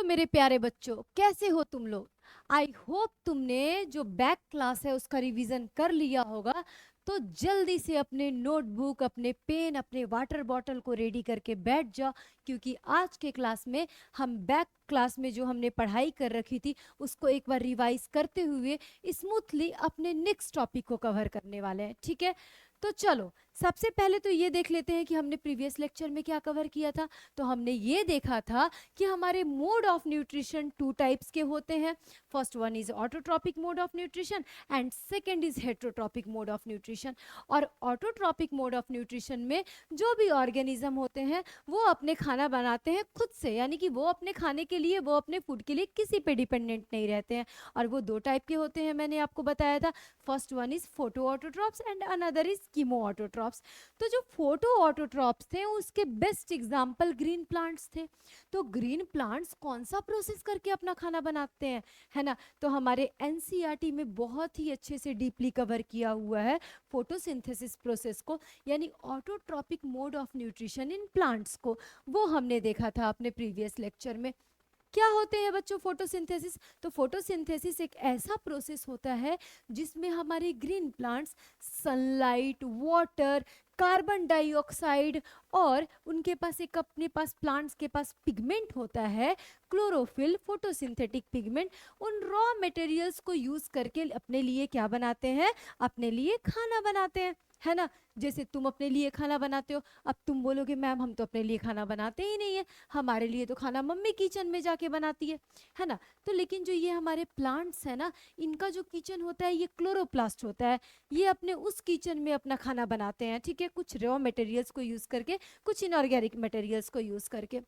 मेरे प्यारे बच्चों, कैसे हो तुम लोग। आई होप तुमने जो बैक क्लास है उसका रिवीजन कर लिया होगा। तो जल्दी से अपने नोटबुक, अपने पेन, अपने वाटर बॉटल को रेडी करके बैठ जाओ, क्योंकि आज के क्लास में हम बैक क्लास में जो हमने पढ़ाई कर रखी थी उसको एक बार रिवाइज करते हुए स्मूथली अपने नेक्स्ट टॉपिक को कवर करने वाले हैं। ठीक है, तो चलो सबसे पहले तो ये देख लेते हैं कि हमने प्रीवियस लेक्चर में क्या कवर किया था। तो हमने ये देखा था कि हमारे mode of nutrition two types के होते हैं। First one is autotrophic mode of nutrition and second is heterotrophic mode of nutrition. और ऑटोट्रॉपिक मोड ऑफ न्यूट्रिशन में जो भी ऑर्गेनिज्म होते हैं वो अपने खाना बनाते हैं खुद से, यानी कि वो अपने खाने के लिए, वो अपने फूड के लिए किसी पे डिपेंडेंट नहीं रहते हैं। और वो दो टाइप के होते हैं, मैंने आपको बताया था। First one is photo autotrophs and another is chemo autotrophs. तो जो फोटो ऑटोट्रॉप्स थे उसके बेस्ट एग्जाम्पल ग्रीन प्लांट्स थे। तो ग्रीन प्लांट्स कौन सा प्रोसेस करके अपना खाना बनाते हैं, है ना। तो हमारे एनसीईआरटी में बहुत ही अच्छे से डीपली कवर किया हुआ है फोटोसिंथेसिस प्रोसेस को, यानी autotrophic mode of nutrition in plants को। वो हमने देखा था अपने प्रीवियस लेक्चर में। क्या होते हैं बच्चों फोटोसिंथेसिस? तो फोटोसिंथेसिस एक ऐसा प्रोसेस होता है जिसमें हमारे green plants sunlight, water, carbon dioxide और उनके पास एक, अपने पास प्लांट्स के पास पिगमेंट होता है, क्लोरोफिल, फोटोसिंथेटिक पिगमेंट। उन रॉ मटेरियल्स को यूज करके अपने लिए क्या बनाते हैं? अपने लिए खाना बनाते हैं, है ना। जैसे तुम अपने लिए खाना बनाते हो, अब तुम बोलोगे मैम हम तो अपने लिए खाना बनाते ही नहीं है, हमारे लिए तो खाना मम्मी किचन में जाके बनाती है ना। तो लेकिन जो ये हमारे प्लांट्स है ना, इनका जो किचन होता है ये क्लोरोप्लास्ट होता है। ये अपने उस किचन में अपना खाना बनाते हैं, ठीक है, कुछ रॉ मटेरियल्स को यूज करके, कुछ इनऑर्गेनिक मटेरियल्स को यूज करके।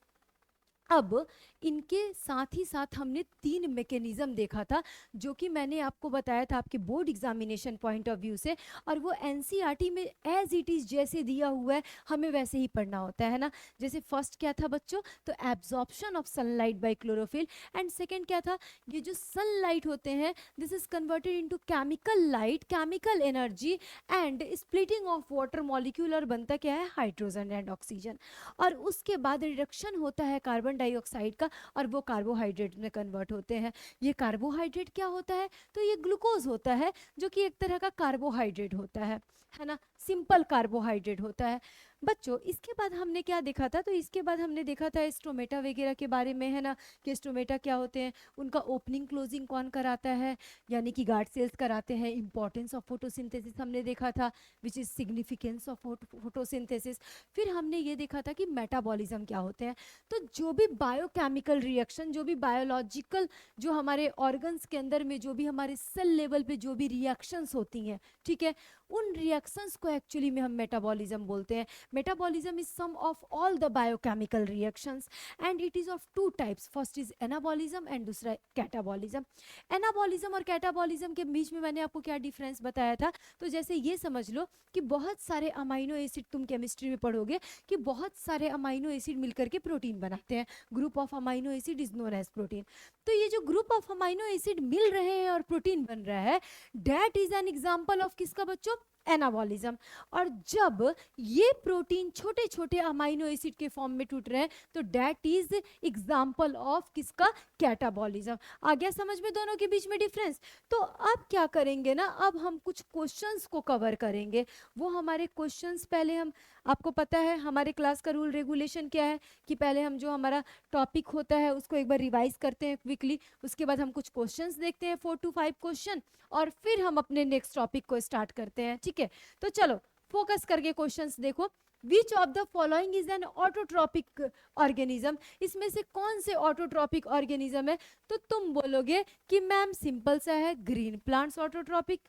अब इनके साथ ही साथ हमने तीन मैकेनिज्म देखा था, जो कि मैंने आपको बताया था आपके board examination point of view से, और वो एनसीईआरटी में एज इट इज जैसे दिया हुआ है हमें वैसे ही पढ़ना होता है ना। जैसे फर्स्ट क्या था बच्चों? तो absorption of sunlight bye chlorophyll, and second क्या था? ये जो सनलाइट होते हैं this is converted into chemical light, chemical energy and splitting of water molecule, और बनता क्या है? Hydrogen and oxygen. और उसके बाद रिडक्शन होता है कार्बन डाइऑक्साइड का, और वो कार्बोहाइड्रेट में कन्वर्ट होते हैं। ये कार्बोहाइड्रेट क्या होता है? तो ये ग्लूकोज होता है, जो कि एक तरह का कार्बोहाइड्रेट होता है ना, सिंपल कार्बोहाइड्रेट होता है बच्चों। इसके बाद हमने क्या देखा था? तो इसके बाद हमने देखा था स्टोमेटा वगैरह के बारे में, है ना, कि स्टोमेटा क्या होते हैं, उनका ओपनिंग क्लोजिंग कौन कराता है, यानी कि गार्ड सेल्स कराते हैं। इंपॉर्टेंस ऑफ फोटोसिंथेसिस हमने देखा था, which is significance of photosynthesis. फिर हमने ये देखा था कि मेटाबॉलिज्म क्या होते हैं। तो जो भी बायोकेमिकल रिएक्शन, जो भी बायोलॉजिकल, जो हमारे ऑर्गन्स के अंदर में, जो भी हमारे सेल लेवल पे जो भी रिएक्शंस होती हैं, ठीक है, उन रिएक्शंस को एक्चुअली में हम मेटाबॉलिज्म बोलते हैं। Metabolism is sum of all the biochemical reactions and it is of two types. First is anabolism and दूसरा कैटाबॉलिज्म। एनाबॉलिज्म और कैटाबॉलिज्म के बीच में मैंने आपको क्या डिफरेंस बताया था? तो जैसे ये समझ लो कि बहुत सारे अमाइनो एसिड, तुम केमिस्ट्री में पढ़ोगे कि बहुत सारे अमाइनो एसिड मिलकर के प्रोटीन बनाते हैं। Group of amino acid is known as protein. तो ये जो ग्रुप ऑफ अमाइनो एसिड मिल रहे हैं और प्रोटीन बन रहा है, that is an example of किसका बच्चों? एनाबॉलिज्म। और जब ये प्रोटीन छोटे छोटे अमाइनो एसिड के फॉर्म में टूट रहे हैं, तो दैट इज एग्जांपल ऑफ किसका? कैटाबॉलिज्म। आ गया समझ में दोनों के बीच में डिफरेंस? तो अब क्या करेंगे ना, अब हम कुछ क्वेश्चंस को कवर करेंगे। वो हमारे क्वेश्चंस पहले हम, आपको पता है हमारे क्लास का रूल रेगुलेशन क्या है, कि पहले हम जो हमारा टॉपिक होता है उसको एक बार रिवाइज करते हैं क्विकली, उसके बाद हम कुछ क्वेश्चंस देखते हैं 4 to 5 क्वेश्चन, और फिर हम अपने नेक्स्ट टॉपिक को स्टार्ट करते हैं। ठीक है, तो चलो फोकस करके क्वेश्चंस देखो। Which of the following is an autotrophic organism? इसमें से कौन से ऑटोट्रॉपिक ऑर्गेनिज्म है? तो तुम बोलोगे कि मैम सिंपल सा है, ग्रीन प्लांट्स ऑटोट्रॉपिक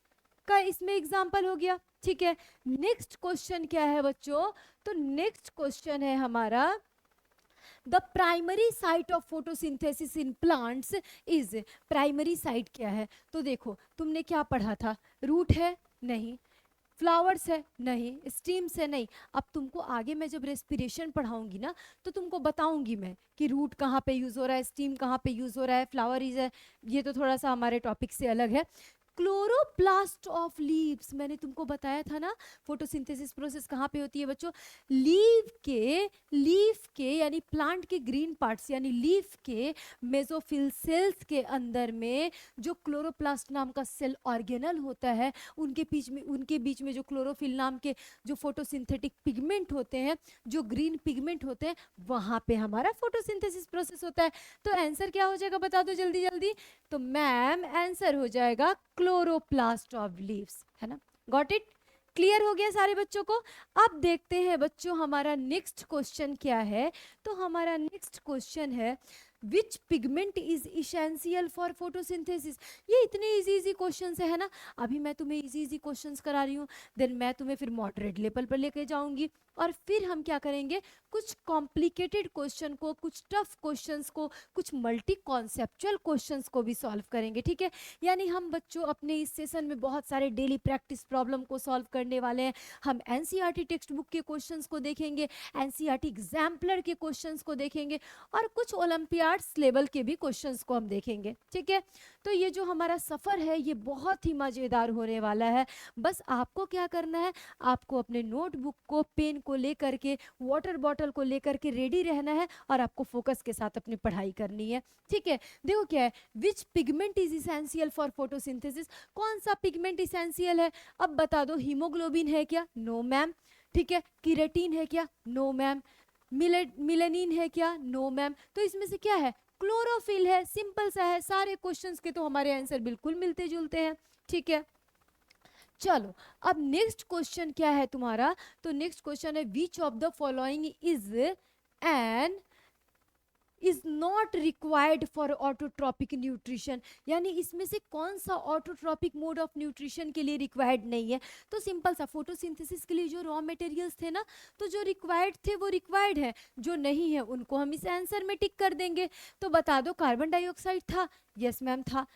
का इसमें एग्जाम्पल हो गया। ठीक है, नेक्स्ट क्वेश्चन क्या है बच्चों? तो नेक्स्ट क्वेश्चन है हमारा, the primary site of photosynthesis in plants is. Primary site क्या है? तो देखो तुमने क्या पढ़ा था? रूट है? नहीं। फ्लावर्स है? नहीं। स्टीम्स है? नहीं। अब तुमको आगे मैं जब रेस्पिरेशन पढ़ाऊंगी ना, तो तुमको बताऊंगी मैं कि रूट कहाँ पे यूज हो रहा है, स्टीम कहाँ पे यूज हो रहा है, फ्लावर इज है, ये तो थोड़ा सा हमारे टॉपिक से अलग है। क्लोरोप्लास्ट ऑफ लीव्स, मैंने तुमको बताया था ना फोटोसिंथेसिस प्रोसेस कहाँ पे होती है बच्चों, लीफ के यानी प्लांट के ग्रीन पार्ट्स यानी लीफ के मेसोफिल सेल्स के अंदर में जो क्लोरोप्लास्ट नाम का सेल ऑर्गेनल होता है, उनके बीच में जो क्लोरोफिल नाम के जो फोटोसिंथेटिक पिगमेंट होते हैं, जो ग्रीन पिगमेंट होते हैं, वहां पे हमारा फोटोसिंथेसिस प्रोसेस होता है। तो आंसर क्या हो जाएगा बता दो जल्दी जल्दी। तो मैम आंसर हो जाएगा क्लोरोप्लास्ट ऑफ लीव्स, है ना। गॉट इट, क्लियर हो गया सारे बच्चों को। अब देखते हैं बच्चों हमारा नेक्स्ट क्वेश्चन क्या है। तो हमारा नेक्स्ट क्वेश्चन है which pigment is essential for photosynthesis. ये इतने इजी इजी क्वेश्चन है ना। अभी मैं तुम्हें इजी इजी क्वेश्चंस करा रही हूँ, देन मैं तुम्हें फिर मॉडरेट लेवल पर लेके जाऊंगी, और फिर हम क्या करेंगे, कुछ कॉम्प्लिकेटेड क्वेश्चन को, कुछ टफ क्वेश्चंस को, कुछ मल्टी कॉन्सेप्चुअल क्वेश्चंस को भी सॉल्व करेंगे, ठीक है। यानी हम बच्चों अपने इस सेशन में बहुत सारे डेली प्रैक्टिस प्रॉब्लम को सॉल्व करने वाले हैं। हम एनसीईआरटी टेक्स्ट बुक के क्वेश्चंस को देखेंगे, एनसीईआरटी एग्जाम्पलर के क्वेश्चंस को देखेंगे, और कुछ ओलंपियाड्स लेवल के भी क्वेश्चंस को हम देखेंगे, ठीक है। तो ये जो हमारा सफर है ये बहुत ही मजेदार होने वाला है। बस आपको क्या करना है, आपको अपने नोटबुक को, पेन को लेकर के, वाटर बॉटल को लेकर के रेडी रहना है, और आपको फोकस के साथ अपनी पढ़ाई करनी है, ठीक है। देखो क्या है, which pigment is essential for photosynthesis, कौन सा पिगमेंट इसेंशियल है। अब बता दो, हीमोग्लोबिन है क्या, नो मैम, ठीक है। किरेटिन है क्या, नो मैम। मिलेनिन है क्या, नो मैम। तो इसमें से क्या है, क्लोरोफिल है, सिंपल सा है। सारे क्वेश्चंस के तो हमारे आंसर बिल्कुल मिलते जुलते हैं, ठीक है। चलो अब नेक्स्ट क्वेश्चन क्या है तुम्हारा। तो नेक्स्ट क्वेश्चन है which of the following is not required for autotrophic nutrition, यानी इसमें से कौन सा ऑटोट्रॉपिक मोड ऑफ न्यूट्रिशन के लिए रिक्वायर्ड नहीं है। तो सिंपल सा, फोटोसिंथेसिस के लिए जो रॉ मटेरियल्स थे ना, तो जो रिक्वायर्ड थे वो रिक्वायर्ड है, जो नहीं है उनको हम इस आंसर में टिक कर देंगे। तो बता दो, कार्बन डाइऑक्साइड था, यस मैम था।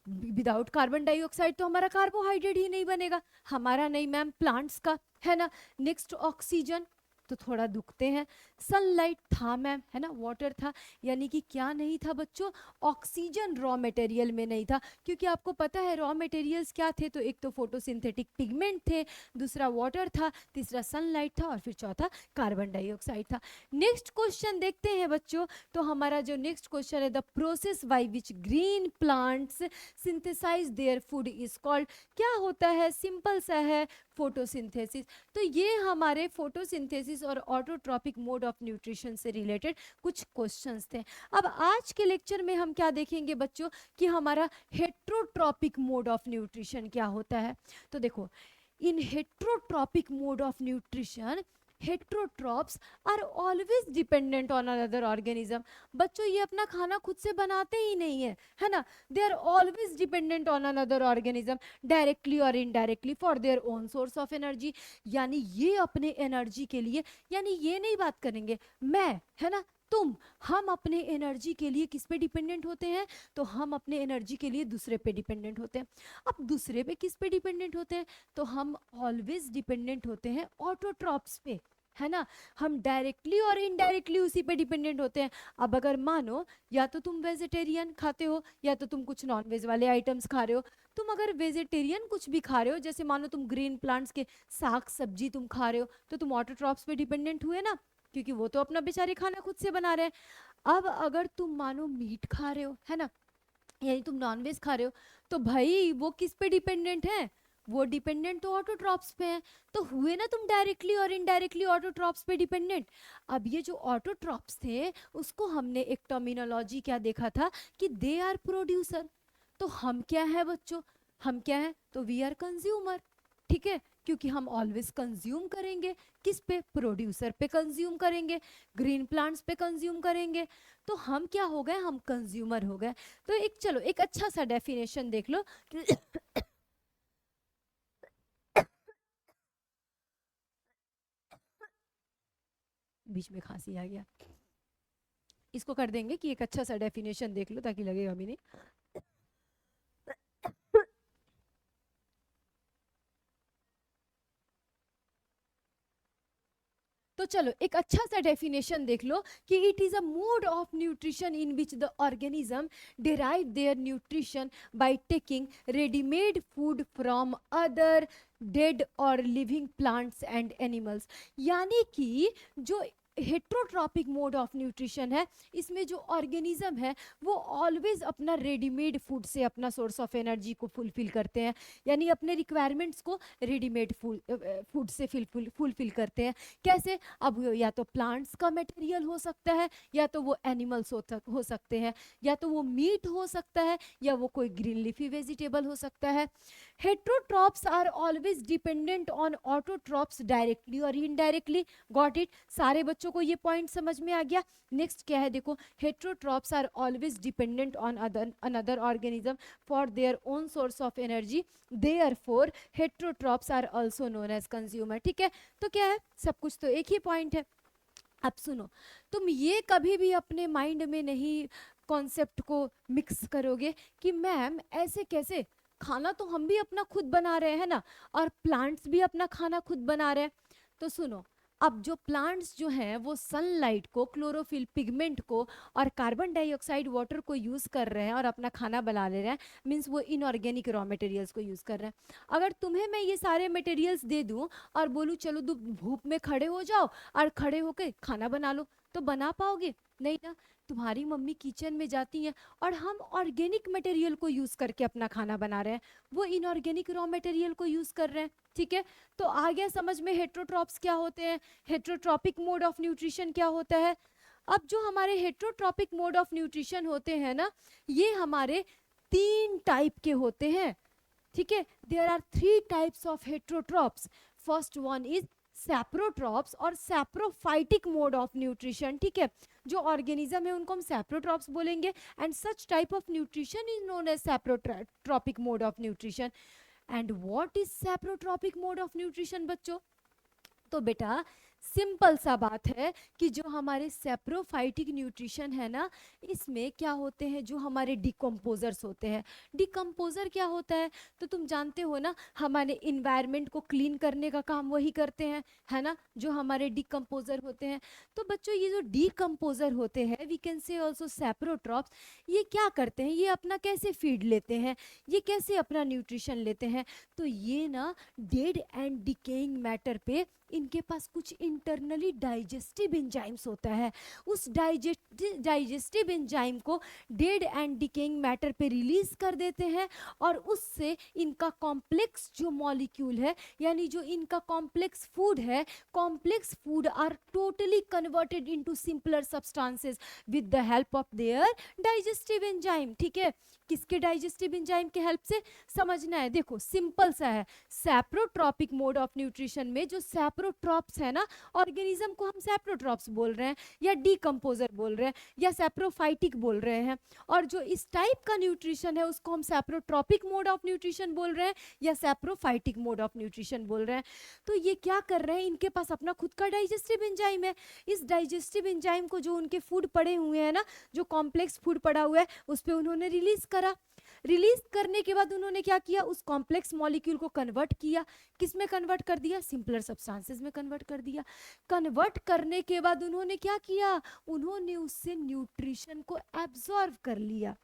विदाउट कार्बन डाइऑक्साइड तो हमारा कार्बोहाइड्रेट ही नहीं बनेगा, हमारा नहीं मैम, प्लांट्स का, है ना। नेक्स्ट ऑक्सीजन, तो थोड़ा दुखते हैं। सनलाइट था मैम, है ना, वाटर था। यानी कि क्या नहीं था बच्चों, ऑक्सीजन रॉ मटेरियल में नहीं था, क्योंकि आपको पता है रॉ मटेरियल्स क्या थे, तो एक तो फोटोसिंथेटिक पिगमेंट थे, दूसरा वाटर था, तीसरा सनलाइट था, और फिर चौथा कार्बन डाइऑक्साइड था। नेक्स्ट क्वेश्चन देखते हैं बच्चों। तो हमारा जो नेक्स्ट क्वेश्चन है, the process by which green plants synthesize their food is called, क्या होता है, सिंपल सा है, फोटोसिंथेसिस। तो ये हमारे फोटोसिंथेसिस और ऑटोट्रॉपिक मोड ऑफ न्यूट्रिशन से रिलेटेड कुछ क्वेश्चंस थे। अब आज के लेक्चर में हम क्या देखेंगे बच्चों, कि हमारा हेट्रोट्रॉपिक मोड ऑफ न्यूट्रिशन क्या होता है। तो देखो, in heterotrophic mode of nutrition, heterotrophs are always dependent on another organism. बच्चों ये अपना खाना खुद से बनाते ही नहीं है ना, they are always dependent on another organism directly और indirectly for their own source of energy. यानी ये अपने एनर्जी के लिए, यानी ये नहीं बात करेंगे मैं, है ना, तुम, हम अपने एनर्जी के लिए किस पे डिपेंडेंट होते हैं, तो हम अपने एनर्जी के लिए दूसरे पे डिपेंडेंट होते हैं। अब दूसरे पे किस पे डिपेंडेंट होते हैं, तो हम ऑलवेज डिपेंडेंट होते हैं ऑटोट्रॉप्स पे, है ना। हम डायरेक्टली और इनडायरेक्टली उसी पे डिपेंडेंट होते हैं। अब अगर मानो या तो तुम वेजिटेरियन खाते हो, या तो तुम कुछ नॉन वेज वाले आइटम्स खा रहे हो। तुम अगर वेजिटेरियन कुछ भी खा रहे हो, जैसे मानो तुम ग्रीन प्लांट्स के साग सब्जी तुम खा रहे हो, तो तुम ऑटोट्रॉप्स पे डिपेंडेंट हुए ना, क्योंकि वो तो अपना बेचारे खाना खुद से बना रहे हैं। अब अगर तुम मानो मीट खा रहे हो, है ना, यानी तुम नॉनवेज खा रहे हो, तो भाई वो किस पे डिपेंडेंट है, वो डिपेंडेंट तो ऑटोट्रॉप्स पे है। तो हुए ना तुम डायरेक्टली और इनडायरेक्टली ऑटोट्रॉप्स पे डिपेंडेंट। अब ये जो ऑटोट्रॉप्स थे, उसको हमने एक टर्मिनोलॉजी क्या देखा था, कि दे आर प्रोड्यूसर। तो हम क्या है बच्चों, हम क्या है, तो वी आर कंज्यूमर, ठीक है, क्योंकि हम ऑलवेज कंज्यूम करेंगे, किस पे, प्रोड्यूसर पे कंज्यूम करेंगे, ग्रीन प्लांट्स पे कंज्यूम करेंगे। तो हम क्या हो गए, हम कंज्यूमर हो गए। तो एक, चलो एक अच्छा सा डेफिनेशन देख लो बीच में खांसी आ गया, इसको कर देंगे कि एक अच्छा सा डेफिनेशन देख लो ताकि लगेगा भी नहीं। तो चलो एक अच्छा सा डेफिनेशन देख लो कि it is a mode of nutrition in which the organism derive their nutrition by taking readymade food from other dead और लिविंग प्लांट्स एंड एनिमल्स। यानी कि जो हेट्रोट्रॉपिक मोड ऑफ न्यूट्रिशन है, इसमें जो ऑर्गेनिज्म है वो ऑलवेज अपना रेडीमेड फूड से अपना सोर्स ऑफ एनर्जी को फुलफिल करते हैं, यानी अपने रिक्वायरमेंट्स को रेडीमेड फूड से फुलफिल करते हैं। कैसे? अब वो या तो प्लांट्स का मटेरियल हो सकता है, या तो वो एनिमल्स हो सकते हैं, या तो वो मीट हो सकता है, या वो कोई ग्रीन लीफी वेजिटेबल हो सकता है। Heterotrophs are always dependent on autotrophs directly और इनडायरेक्टली। Got it? सारे बच्चों को ये पॉइंट समझ में आ गया? नेक्स्ट क्या है देखो, heterotrophs are always dependent on another organism for their own source of energy, therefore heterotrophs are also known as consumer. ठीक है, तो क्या है, सब कुछ तो एक ही पॉइंट है। अब सुनो, तुम ये कभी भी अपने माइंड में नहीं कॉन्सेप्ट को मिक्स करोगे कि मैम ऐसे कैसे, खाना तो हम भी अपना खुद बना रहे हैं ना, और प्लांट्स भी अपना खाना खुद बना रहे हैं। तो सुनो, अब जो प्लांट्स जो हैं वो सनलाइट को, क्लोरोफिल पिगमेंट को और कार्बन डाइऑक्साइड वाटर को यूज़ कर रहे हैं और अपना खाना बना ले रहे हैं, मीन्स वो इनऑर्गेनिक रॉ मटेरियल्स को यूज़ कर रहे हैं। अगर तुम्हें मैं ये सारे मटेरियल्स दे दूं और बोलूँ चलो धूप में खड़े हो जाओ और खड़े होकर खाना बना लो, तो बना पाओगे? नहीं ना। तुम्हारी मम्मी किचन में जाती हैं और हम ऑर्गेनिक मटेरियल को यूज़ करके अपना खाना बना रहे हैं, वो इनऑर्गेनिक रॉ मटेरियल को यूज़ कर रहे हैं। ठीक है, तो आ गया समझ में हेट्रोट्रॉप्स क्या होते हैं, हेट्रोट्रॉपिक मोड ऑफ न्यूट्रिशन क्या होता है। अब जो हमारे हेट्रोट्रॉपिक मोड ऑफ न्यूट्रिशन होते हैं ना, ये हमारे 3 टाइप के होते हैं। ठीक है, there are 3 types of heterotrophs. First one is saprotrophs और सैप्रोफाइटिक मोड ऑफ न्यूट्रिशन। ठीक है, जो ऑर्गेनिज्म है उनको हम सैप्रोट्रॉप्स बोलेंगे, and such type of nutrition is known as saprotrophic mode of nutrition. And what is saprotrophic mode of nutrition बच्चों? तो बेटा सिंपल सा बात है कि जो हमारे सैप्रोफाइटिक न्यूट्रिशन है ना, इसमें क्या होते हैं, जो हमारे डिकम्पोजर्स होते हैं। डिकम्पोजर क्या होता है? तो तुम जानते हो ना, हमारे इन्वायरमेंट को क्लीन करने का काम वही करते हैं, है ना, जो हमारे डिकम्पोजर होते हैं। तो बच्चों ये जो डिकम्पोजर होते हैं, we can say also saprotrophs, ये क्या करते हैं, ये अपना कैसे फीड लेते हैं, ये कैसे अपना न्यूट्रिशन लेते हैं? तो ये ना डेड एंड डिकेइंग मैटर पे इनके पास कुछ इंटरनली डाइजेस्टिव एंजाइम्स होता है। उस डाइजेस्टिव एंजाइम को डेड एंड डिकेइंग मैटर पे रिलीज कर देते हैं, और उससे इनका कॉम्प्लेक्स जो मॉलिक्यूल है, यानी जो इनका कॉम्प्लेक्स फूड है, complex food are totally converted into simpler substances with the help of their digestive enzyme. ठीक है, किसके डाइजेस्टिव एंजाइम के हेल्प से? समझना है, देखो सिंपल सा है। सैप्रोट्रॉपिक मोड ऑफ न्यूट्रिशन में जो सैप्रोट्रॉप्स है ना, ऑर्गेनिज्म को हम सैप्रोट्रॉप्स बोल रहे हैं, या डीकम्पोजर बोल रहे हैं, या सैप्रोफाइटिक बोल रहे हैं। और जो इस टाइप का न्यूट्रिशन है उसको हम सैप्रोट्रॉपिक मोड ऑफ न्यूट्रिशन बोल रहे हैं, या सैप्रोफाइटिक मोड ऑफ न्यूट्रिशन बोल रहे हैं। तो ये क्या कर रहे हैं, इनके पास अपना खुद का डाइजेस्टिव एंजाइम है। इस डाइजेस्टिव एंजाइम को जो उनके फूड पड़े हुए हैं ना, जो कॉम्प्लेक्स फूड पड़ा हुआ है, उस पर उन्होंने रिलीज करा। रिलीज करने के बाद उन्होंने क्या किया, उस कॉम्प्लेक्स मॉलिक्यूल को कन्वर्ट किया। किस में कन्वर्ट कर दिया? सिंपलर सब्सटेंसेस में कन्वर्ट कर दिया। कन्वर्ट करने के बाद उन्होंने क्या किया, उन्होंने उससे न्यूट्रिशन को एब्जॉर्व कर लिया।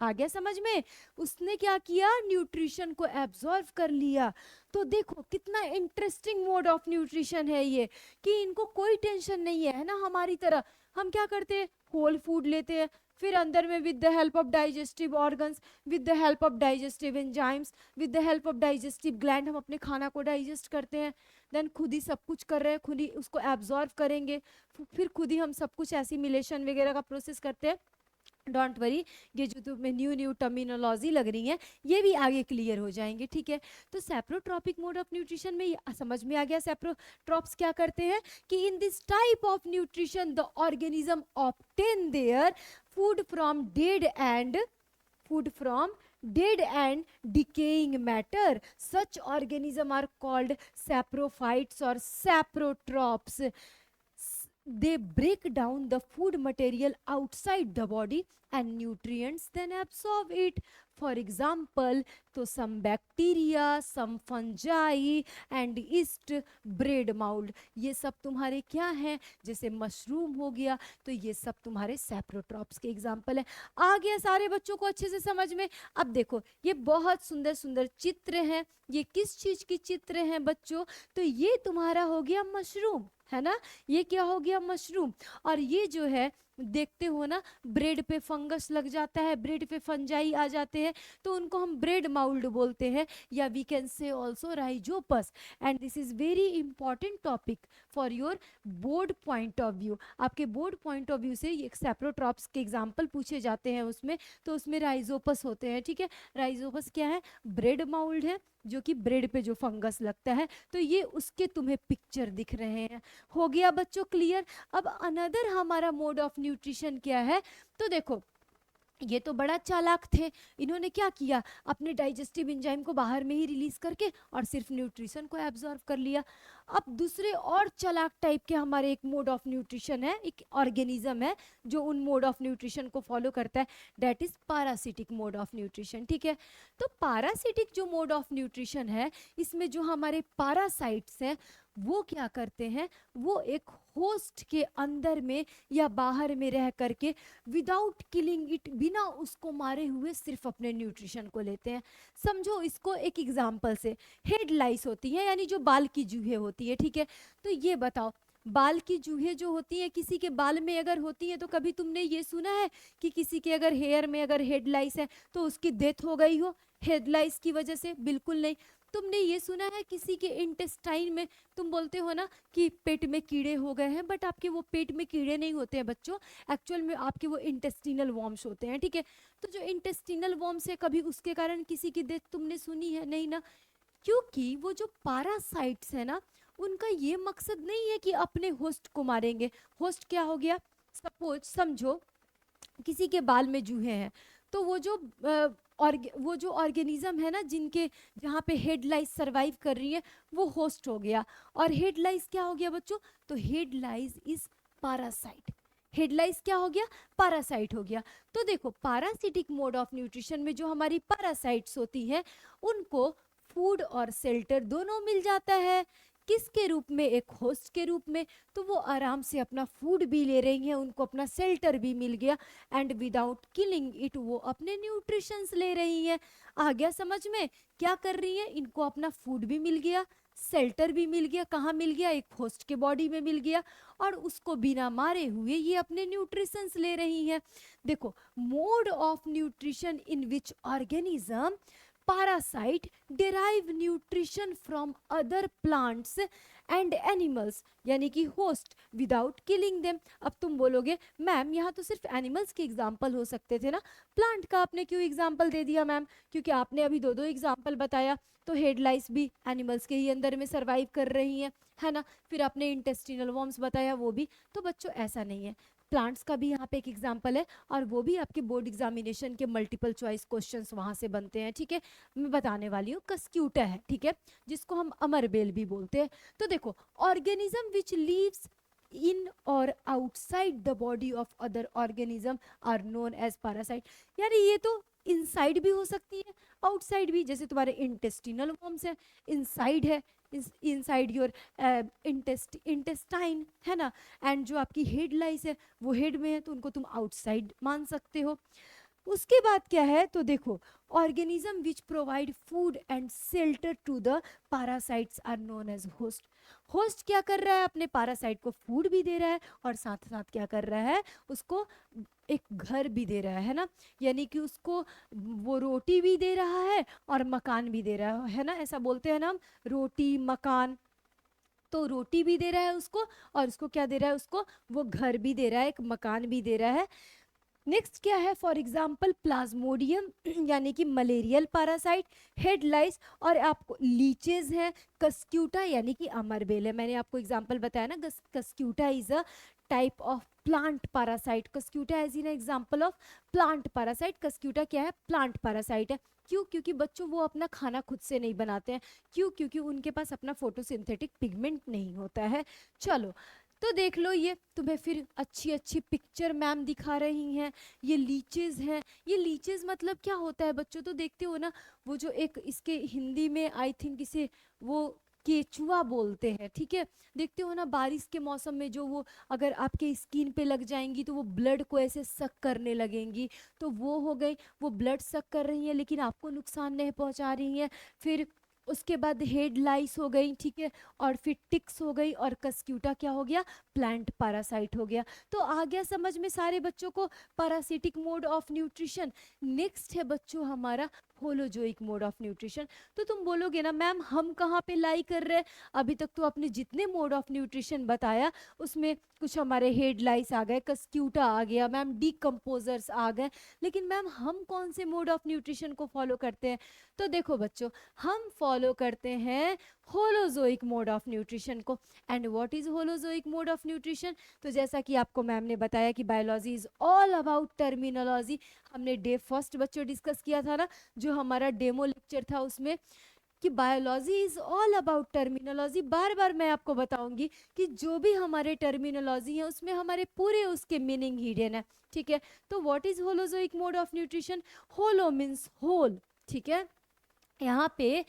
आ गया समझ में? उसने क्या किया, न्यूट्रिशन को एब्जॉर्व कर लिया। तो देखो कितना इंटरेस्टिंग मोड ऑफ न्यूट्रिशन है ये, कि इनको कोई टेंशन नहीं है ना, हमारी तरह। हम क्या करते हैं, होल फूड लेते हैं, फिर अंदर में with the help of digestive organs, with the help of digestive enzymes, with the help of digestive gland हम अपने खाना को डाइजेस्ट करते हैं। देन खुद ही सब कुछ कर रहे हैं, खुद ही उसको एब्जॉर्व करेंगे, फिर खुद ही हम सब कुछ एसिमिलेशन वगैरह का प्रोसेस करते हैं। डोंट वरी, ये जो तुम्हें न्यू टर्मिनोलॉजी लग रही है ये भी आगे क्लियर हो जाएंगे। ठीक है, तो सैप्रोट्रॉपिक मोड ऑफ न्यूट्रिशन में ये समझ में आ गया सैप्रोट्रॉप्स क्या करते हैं, कि in this type of nutrition the organism obtain their food from dead and decaying matter. Such organisms are called saprophytes or saprotrophs. they break down the food material outside the body and nutrients then absorb it. For example, तो some bacteria, some fungi and yeast bread mold, ये सब तुम्हारे क्या हैं, जैसे mushroom हो गया, तो ये सब तुम्हारे सैप्रोट्रॉप्स के एग्जाम्पल है। आ गया सारे बच्चों को अच्छे से समझ में? अब देखो ये बहुत सुंदर सुंदर चित्र हैं, ये किस चीज की चित्र हैं बच्चों? तो ये तुम्हारा हो गया मशरूम, है ना, ये क्या हो गया मशरूम। और ये जो है देखते हो ना, ब्रेड पे फंगस लग जाता है, ब्रेड पे फंजाई आ जाते हैं, तो उनको हम ब्रेड माउल्ड बोलते हैं, या we can say also Rhizopus. And this is very important topic for your board point of view. आपके बोर्ड पॉइंट ऑफ व्यू से ये सैप्रोट्रॉप्स के एग्जाम्पल पूछे जाते हैं उसमें, तो उसमें राइजोपस होते हैं, ठीक है। राइजोपस क्या है? ब्रेड माउल्ड है, जो कि ब्रेड पे जो फंगस लगता है, तो ये उसके तुम्हें पिक्चर दिख रहे हैं। हो गया बच्चों क्लियर? अब अनदर हमारा मोड ऑफ न्यूट्रिशन क्या है? तो देखो ये तो बड़ा चालाक थे, इन्होंने क्या किया, अपने डाइजेस्टिव एंजाइम को बाहर में ही रिलीज करके और सिर्फ न्यूट्रिशन को एब्जॉर्ब कर लिया। अब दूसरे और चालाक टाइप के हमारे एक मोड ऑफ न्यूट्रिशन है, एक ऑर्गेनिज्म है जो उन मोड ऑफ न्यूट्रिशन को फॉलो करता है, that is parasitic mode of nutrition, ठीक है। तो पैरासिटिक जो मोड ऑफ न्यूट्रिशन है, इसमें जो हमारे पैरासाइट्स हैं वो क्या करते हैं, वो एक होस्ट के अंदर में या बाहर में रह करके विदाउट किलिंग इट, बिना उसको मारे हुए सिर्फ अपने न्यूट्रिशन को लेते हैं। समझो इसको एक एग्जांपल से, हेड लाइस होती है यानी जो बाल की जूहे होती है, ठीक है। तो ये बताओ, बाल की जूहे जो होती है, किसी के बाल में अगर होती है तो कभी तुमने ये सुना है कि किसी के अगर हेयर में अगर हेड लाइस है तो उसकी डेथ हो गई हो हेड लाइस की वजह से? बिल्कुल नहीं। तुमने ये सुना है किसी के इंटेस्टाइन में, तुम बोलते हो ना कि पेट में कीड़े हो गए हैं, बट आपके वो पेट में कीड़े नहीं होते हैं बच्चों, एक्चुअल में आपके वो इंटेस्टिनल वॉर्म्स होते हैं, ठीक है। तो जो इंटेस्टिनल वॉर्म्स है, कभी उसके कारण किसी की डेथ तुमने सुनी है? नहीं ना, क्योंकि वो जो पैरासाइट्स है ना, उनका ये मकसद नहीं है कि अपने होस्ट को मारेंगे। होस्ट क्या हो गया? सपोज समझो किसी के बाल में जूहे हैं, तो वो जो ऑर्गेनिज्म है ना, जिनके जहाँ पे हेड लाइस सर्वाइव कर रही है, वो होस्ट हो गया। और हेड लाइस क्या हो गया बच्चों? तो head lice is parasite. Head lice क्या हो गया? पैरासाइट हो गया। तो देखो पैरासिटिक मोड ऑफ न्यूट्रिशन में जो हमारी पैरासाइट्स होती हैं, उनको फूड और शेल्टर दोनों मिल जाता है। किसके रूप में? एक होस्ट के रूप में। तो वो आराम से अपना फूड भी ले रही हैं, उनको अपना शेल्टर भी मिल गया, एंड विदाउट किलिंग इट वो अपने न्यूट्रिशंस ले रही हैं। आ गया समझ में? क्या कर रही हैं? इनको अपना फूड भी मिल गया, शेल्टर भी मिल गया। कहाँ मिल गया? एक होस्ट के बॉडी में मिल गया, और उसको बिना मारे हुए ये अपने न्यूट्रिशंस ले रही हैं। देखो, mode of nutrition in which organism parasite derive nutrition from other plants and animals, यानी कि होस्ट विदाउट किलिंग देम। अब तुम बोलोगे मैम यहाँ तो सिर्फ एनिमल्स के एग्जाम्पल हो सकते थे ना, प्लांट का आपने क्यों एग्जाम्पल दे दिया मैम? क्योंकि आपने अभी दो एग्जाम्पल बताया, तो हेड लाइस भी एनिमल्स के ही अंदर में सर्वाइव कर रही हैं, है ना। फिर आपने इंटेस्टिनल वॉर्म्स बताया, वो भी। तो बच्चों ऐसा नहीं है, प्लांट्स का भी यहाँ पे एक एग्जाम्पल है, और वो भी आपके बोर्ड एग्जामिनेशन के मल्टीपल चॉइस क्वेश्चंस वहाँ से बनते हैं, ठीक है। मैं बताने वाली हूँ, कस्क्यूटा है, ठीक है, जिसको हम अमरबेल भी बोलते हैं। तो देखो, ऑर्गेनिज्म विच लीव्स इन और outside the body of other organism are known as parasite. यानी ये तो इनसाइड भी हो सकती है, आउटसाइड भी, जैसे तुम्हारे इंटेस्टिनल वॉर्म्स है, इनसाइड है, इनसाइड योर इंटेस्टाइन, है ना। एंड जो आपकी हेड लाइस है वो हेड में है, तो उनको तुम आउटसाइड मान सकते हो। उसके बाद क्या है? तो देखो, organism which provide food and shelter to the parasites are known as host. Host क्या कर रहा है? अपने पैरासाइट को फूड भी दे रहा है, और साथ साथ क्या कर रहा है? उसको एक घर भी दे रहा है ना, यानी कि उसको वो रोटी भी दे रहा है और मकान भी दे रहा है ना, ऐसा बोलते हैं ना हम, रोटी मकान। तो रोटी भी दे रहा है उसको, और उसको क्या दे रहा है? उसको वो घर भी दे रहा है, एक मकान भी दे रहा है। नेक्स्ट क्या है? फॉर एग्जाम्पल प्लाज्मोडियम यानी कि मलेरियल पैरासाइट, हेड लाइस, और आपको लीचेज है, कस्क्यूटा यानी कि अमरबेल है। मैंने आपको एग्जाम्पल बताया ना, Cuscuta is a type of plant parasite. Cuscuta as an example of plant parasite. Cuscuta क्या है? प्लांट पैरासाइट है। क्यों? क्योंकि बच्चों वो अपना खाना खुद से नहीं बनाते हैं। क्यों? क्योंकि उनके पास अपना फोटोसिंथेटिक पिगमेंट नहीं होता है। चलो, तो देख लो, ये तुम्हें फिर अच्छी अच्छी पिक्चर मैम दिखा रही हैं। ये लीचेस हैं। ये लीचेस मतलब क्या होता है बच्चों, तो देखते हो ना, वो जो एक इसके हिंदी में आई थिंक इसे वो केचुआ बोलते हैं, ठीक है। देखते हो ना, बारिश के मौसम में जो वो अगर आपके स्किन पे लग जाएंगी तो वो ब्लड को ऐसे सक करने लगेंगी, तो वो हो गई, वो ब्लड सक कर रही है लेकिन आपको नुकसान नहीं पहुंचा रही है। फिर उसके बाद हेड लाइस हो गई, ठीक है, और फिर टिक्स हो गई, और कस्क्यूटा क्या हो गया, प्लांट पैरासाइट हो गया। तो आ गया समझ में सारे बच्चों को parasitic mode of nutrition. Next है बच्चों हमारा होलोजोइक मोड ऑफ न्यूट्रिशन। तो तुम बोलोगे ना मैम हम कहाँ पे लाई कर रहे हैं, अभी तक तो आपने जितने मोड ऑफ न्यूट्रिशन बताया उसमें कुछ हमारे हेड लाइस आ गए, कस्क्यूटा आ गया मैम, डीकम्पोजर्स आ गए, लेकिन मैम हम कौन से मोड ऑफ न्यूट्रिशन को फॉलो करते हैं। तो देखो बच्चों, हम फॉलो करते हैं होलोजोइक मोड ऑफ न्यूट्रिशन को। And what is holozoic mode of nutrition, तो जैसा कि आपको मैम ने बताया कि biology is all about terminology. हमने डे फर्स्ट बच्चों डिस्कस किया था ना, जो हमारा डेमो लेक्चर था उसमें, कि biology is all about terminology. बार बार मैं आपको बताऊंगी कि जो भी हमारे टर्मिनोलॉजी है उसमें हमारे पूरे उसके मीनिंग हिडन है, ठीक है। तो what is holozoic mode of nutrition, holo means whole, ठीक है। यहाँ पे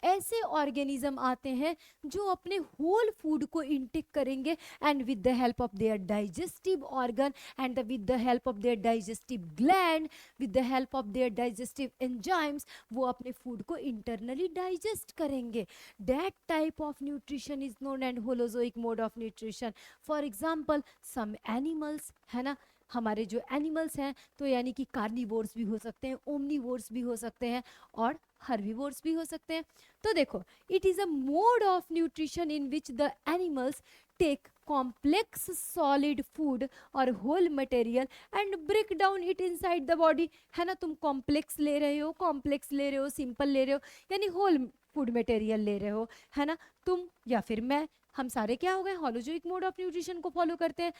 ऐसे ऑर्गेनिज्म आते हैं जो अपने होल फूड को इंटेक करेंगे, and with the help of their digestive organ and with the help of their digestive gland, with the help of their digestive enzymes, वो अपने फूड को इंटरनली डाइजेस्ट करेंगे। That type of nutrition is known and holozoic mode of nutrition. For example some animals, है ना, हमारे जो animals हैं तो यानी कि कार्निवोर्स भी हो सकते हैं, ओमनिवोर्स भी हो सकते हैं, और हर्बीवोर्स भी हो सकते हैं। तो देखो, it is a mode of nutrition in which the animals take complex solid food और whole material and break down it inside the body, है ना। तुम कॉम्प्लेक्स ले रहे हो, कॉम्प्लेक्स ले रहे हो, सिंपल ले रहे हो, यानी होल फूड मटेरियल ले रहे हो, है ना। तुम या फिर मैं, हम सारे क्या हो गए, होलोजोइक मोड ऑफ न्यूट्रिशन को फॉलो करते हैं।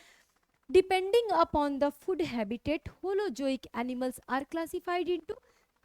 Depending upon the food habitat, holozoic animals are classified into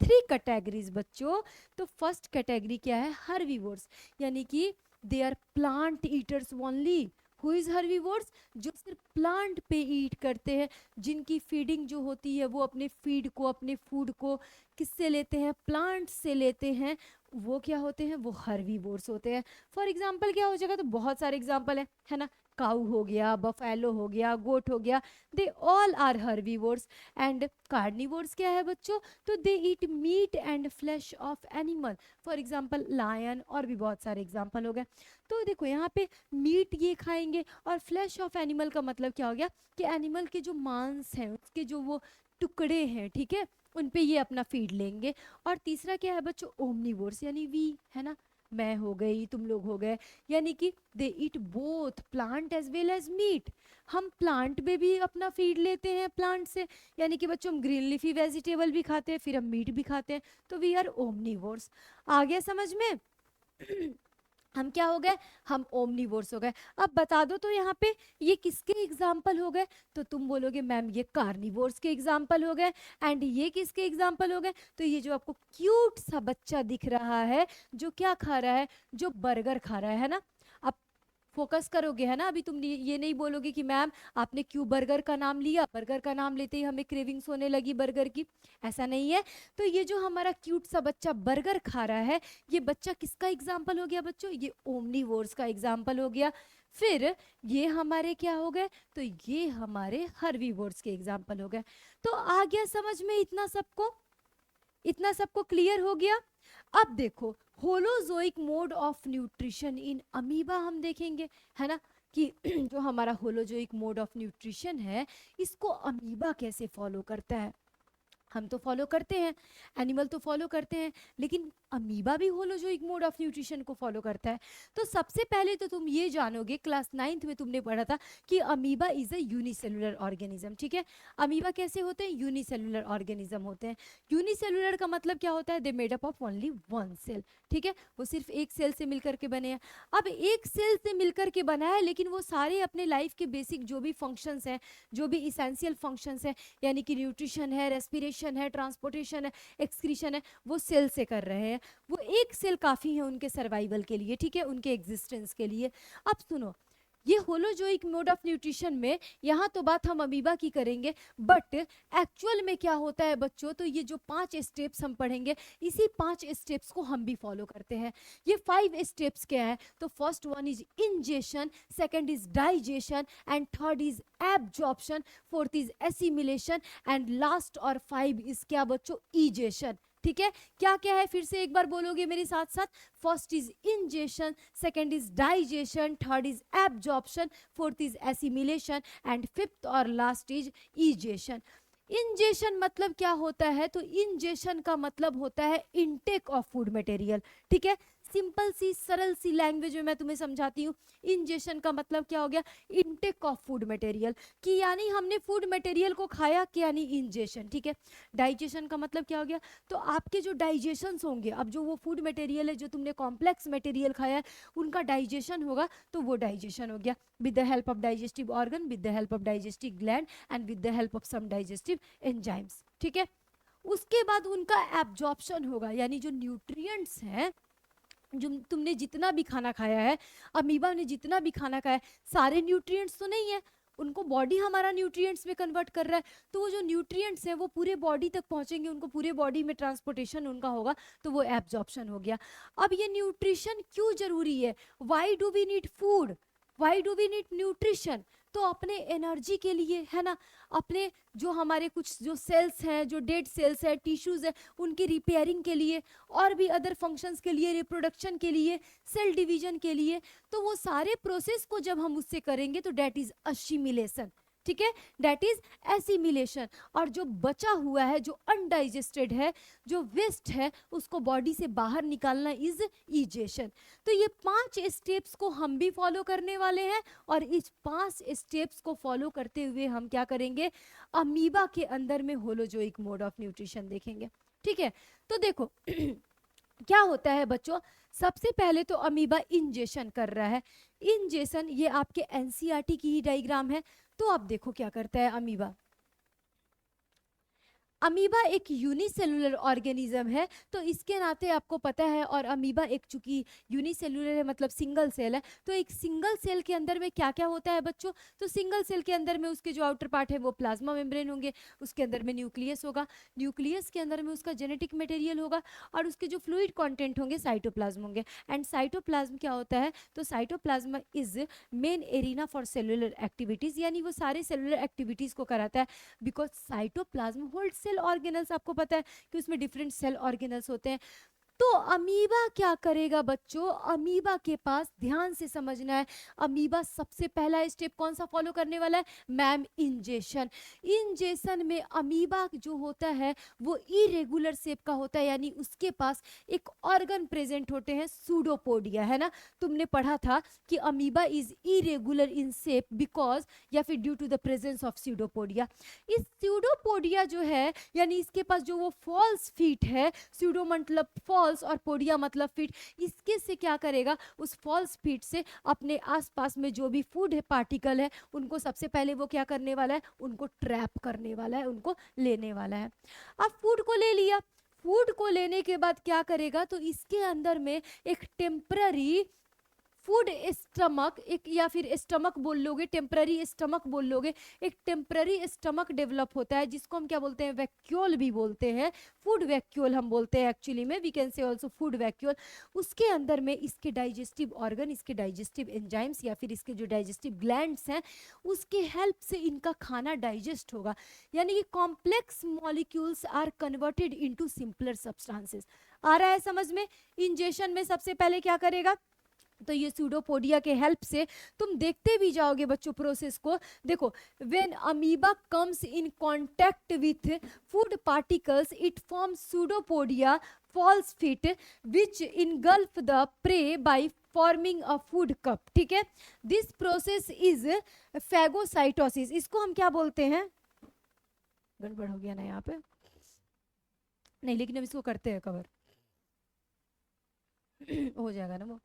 3 categories बच्चों। तो फर्स्ट कैटेगरी क्या है, हर्बीवोर्स, यानी कि they are plant eaters only. Who is herbivores, जो सिर्फ प्लांट पे ईट करते हैं, जिनकी फीडिंग जो होती है वो अपने फीड को, अपने फूड को किससे लेते हैं, प्लांट से लेते हैं, वो क्या होते हैं, वो हर्बीवोर्स होते हैं। फॉर एग्जाम्पल क्या हो जाएगा, तो बहुत सारे एग्जाम्पल है ना, काऊ हो गया, बफेलो हो गया, गोट हो गया, they all are herbivores. And carnivores क्या है बच्चों, तो they eat meat and flesh of animal, for example lion, और भी बहुत सारे एग्जाम्पल हो गए। तो देखो यहाँ पे मीट ये खाएंगे, और फ्लैश ऑफ एनिमल का मतलब क्या हो गया, कि एनिमल के जो मांस हैं, उसके जो वो टुकड़े हैं, ठीक है, उन पे ये अपना फीड लेंगे। और तीसरा क्या है बच्चों, ओमनिवोर्स, यानी वी, है ना, मैं हो गई, तुम लोग हो गए, यानी कि they eat both plant as well as meat. हम प्लांट में भी अपना फीड लेते हैं प्लांट से, यानी कि बच्चों हम ग्रीन लीफी वेजिटेबल भी खाते हैं, फिर हम मीट भी खाते हैं, तो वी आर ओमनिवोर्स। आ गया समझ में। हम क्या हो गए, हम ओमनिवोर्स हो गए। अब बता दो तो यहाँ पे ये किसके एग्जाम्पल हो गए, तो तुम बोलोगे मैम ये कार्निवोर्स के एग्जाम्पल हो गए। एंड ये किसके एग्जाम्पल हो गए, तो ये जो आपको क्यूट सा बच्चा दिख रहा है, जो क्या खा रहा है, जो बर्गर खा रहा है ना। अब फोकस करोगे, है ना, अभी तुम ये नहीं बोलोगे कि मैम आपने क्यों बर्गर का नाम लिया, बर्गर का नाम लेते ही हमें क्रेविंग्स होने लगी बर्गर की, ऐसा नहीं है। तो ये जो हमारा क्यूट सा बच्चा बर्गर खा रहा है, ये बच्चा किसका एग्जाम्पल हो गया बच्चों, ये ओमनिवोर्स का एग्जाम्पल हो गया। फिर ये हमारे क्या हो गए, तो ये हमारे हर्बीवोर्स के एग्जाम्पल हो गए। तो आ गया समझ में, इतना सबको क्लियर हो गया। अब देखो holozoic mode of nutrition in amoeba हम देखेंगे, है ना, कि जो हमारा होलोजोइक मोड ऑफ न्यूट्रिशन है इसको अमीबा कैसे फॉलो करता है। हम तो फॉलो करते हैं, एनिमल तो फॉलो करते हैं, लेकिन अमीबा भी होलोजोइक मोड ऑफ न्यूट्रिशन को फॉलो करता है। तो सबसे पहले तो तुम ये जानोगे, क्लास 9th में तुमने पढ़ा था कि amoeba is a unicellular organism, ठीक है। अमीबा कैसे होते हैं, यूनिसेलुलर ऑर्गेनिज्म होते हैं। यूनिसेलुलर का मतलब क्या होता है, they made up of only one cell, ठीक है, वो सिर्फ एक सेल से मिलकर के बने हैं। अब एक सेल से मिलकर के बना है, लेकिन वो सारे अपने लाइफ के बेसिक जो भी फंक्शंस हैं, जो भी इसेंशियल फंक्शंस हैं, यानी कि न्यूट्रिशन है, रेस्पिरेशन है, ट्रांसपोर्टेशन है, एक्सक्रीशन है, वो सेल से कर रहे हैं। वो एक सेल काफ़ी है उनके सर्वाइवल के लिए, ठीक है, उनके एग्जिस्टेंस के लिए। अब सुनो, ये होलोजोइक मोड ऑफ न्यूट्रिशन में यहाँ तो बात हम अमीबा की करेंगे, बट एक्चुअल में क्या होता है बच्चों, तो ये जो 5 स्टेप्स हम पढ़ेंगे, इसी 5 स्टेप्स को हम भी फॉलो करते हैं। ये 5 स्टेप्स क्या है, तो first one is ingestion, second is digestion, and third is absorption, fourth is assimilation, and last और 5 इज क्या बच्चों, इजेशन। ठीक है, क्या क्या है फिर से एक बार बोलोगे मेरे साथ साथ। First is ingestion, second is digestion, third is absorption, fourth is assimilation, and fifth और लास्ट इज इजेशन। इंजेशन मतलब क्या होता है, तो इंजेशन का मतलब होता है इनटेक ऑफ फूड मटेरियल। ठीक है, सिंपल सी सरल सी लैंग्वेज में मैं तुम्हें समझाती हूँ। इंजेशन का मतलब क्या हो गया, इनटेक ऑफ फूड मटेरियल, कि यानी हमने फूड मटेरियल को खाया, कि यानी इंजेशन। ठीक है, डाइजेशन का मतलब क्या हो गया, तो आपके जो डाइजेशंस होंगे, अब जो वो फूड मटेरियल है जो तुमने कॉम्प्लेक्स मटेरियल खाया है, उनका डाइजेशन होगा, तो वो डाइजेशन हो गया with the help of digestive organ, with the help of digestive gland, and with the help of some digestive enzymes. ठीक है, उसके बाद उनका एब्जॉर्प्शन होगा, यानी जो न्यूट्रिएंट्स हैं, जो तुमने जितना भी खाना खाया है, अमीबा ने जितना भी खाना खाया है, सारे न्यूट्रिएंट्स तो नहीं है, उनको बॉडी हमारा न्यूट्रिएंट्स में कन्वर्ट कर रहा है, तो वो जो न्यूट्रिएंट्स हैं वो पूरे बॉडी तक पहुंचेंगे, उनको पूरे बॉडी में ट्रांसपोर्टेशन उनका होगा, तो वो एब्जॉर्प्शन हो गया। अब ये न्यूट्रिशन क्यों जरूरी है, why do we need food, why do we need nutrition, तो अपने एनर्जी के लिए, है ना, अपने जो हमारे कुछ जो सेल्स हैं, जो डेड सेल्स है, टिश्यूज है, उनकी रिपेयरिंग के लिए, और भी अदर फंक्शंस के लिए, रिप्रोडक्शन के लिए, सेल डिवीजन के लिए, तो वो सारे प्रोसेस को जब हम उससे करेंगे तो डेट इज असिमिलेशन। ठीक है, डेट इज एसिमिलेशन। और जो बचा हुआ है, जो अनडाइजेस्टेड है, जो वेस्ट है, उसको बॉडी से बाहर निकालना इज इजेशन। तो ये 5 स्टेप्स को हम भी फॉलो करने वाले हैं, और इस 5 स्टेप्स को फॉलो करते हुए हम क्या करेंगे, अमीबा के अंदर में होलोजोइक मोड ऑफ न्यूट्रिशन देखेंगे। ठीक है, तो देखो क्या होता है बच्चों, सबसे पहले तो अमीबा इंजेशन कर रहा है। इंजेशन, ये आपके एनसीईआरटी की ही डायग्राम है, तो आप देखो क्या करता है अमीबा। अमीबा एक यूनिसेलुलर ऑर्गेनिज्म है, तो इसके नाते आपको पता है, और अमीबा एक चूंकि यूनिसेलुलर है मतलब सिंगल सेल है, तो एक सिंगल सेल के अंदर में क्या क्या होता है बच्चों, तो सिंगल सेल के अंदर में उसके जो आउटर पार्ट है वो प्लाज्मा मेम्ब्रेन होंगे, उसके अंदर में न्यूक्लियस होगा, न्यूक्लियस के अंदर में उसका जेनेटिक मटेरियल होगा, और उसके जो फ्लूइड कंटेंट होंगे साइटोप्लाज्म होंगे। एंड साइटोप्लाज्म क्या होता है, तो cytoplasm is main arena for cellular activities, यानी वो सारे सेलुलर एक्टिविटीज को कराता है, because cytoplasm holds cell organelles, आपको पता है कि उसमें डिफरेंट सेल ऑर्गेनल्स होते हैं। तो अमीबा क्या करेगा बच्चों, अमीबा के पास ध्यान से समझना है, अमीबा सबसे पहला स्टेप कौन सा फॉलो करने वाला है मैम, इंजेशन। इंजेशन में अमीबा जो होता है वो इरेगुलर शेप का होता है, यानी उसके पास एक ऑर्गन प्रेजेंट होते हैं, सूडोपोडिया, है ना, तुमने पढ़ा था कि amoeba is irregular in shape because, या फिर due to the presence of pseudopodia. इस सूडोपोडिया जो है, यानी इसके पास जो वो फॉल्स फीट है, सूडो मतलब फॉल्स और पोडिया मतलब फीट, इसके से क्या करेगा, उस फॉल्स फीट से अपने आसपास में जो भी फूड है पार्टिकल है, उनको सबसे पहले वो क्या करने वाला है, उनको ट्रैप करने वाला है, उनको लेने वाला है। अब फूड को ले लिया, फूड को लेने के बाद क्या करेगा, तो इसके अंदर में एक टेम्पररी फूड स्टमक, एक या फिर स्टमक बोल लोगे, टेम्पररी स्टमक बोल लोगे, एक टेम्पररी स्टमक डेवलप होता है, जिसको हम क्या बोलते हैं, वैक्यूल भी बोलते हैं, फूड वैक्यूल हम बोलते हैं एक्चुअली में, we can say also food vacuole. उसके अंदर में इसके डाइजेस्टिव ऑर्गन, इसके डाइजेस्टिव एंजाइम्स, या फिर इसके जो डाइजेस्टिव ग्लैंड्स हैं, उसके हेल्प से इनका खाना डाइजेस्ट होगा, यानी कि complex molecules are converted into simpler substances. आ रहा है समझ में। इंजेशन में सबसे पहले क्या करेगा, तो ये सूडोपोडिया के हेल्प से तुम देखते भी जाओगे बच्चों प्रोसेस को। देखो, when amoeba comes in contact with food particles it forms pseudopodia false feet which engulf the prey by forming a food cup. ठीक है, दिस प्रोसेस इज फैगोसाइटोसिस। इसको हम क्या बोलते हैं, गड़बड़ हो गया ना यहाँ पे, नहीं लेकिन अब इसको करते हैं कवर हो जाएगा ना वो।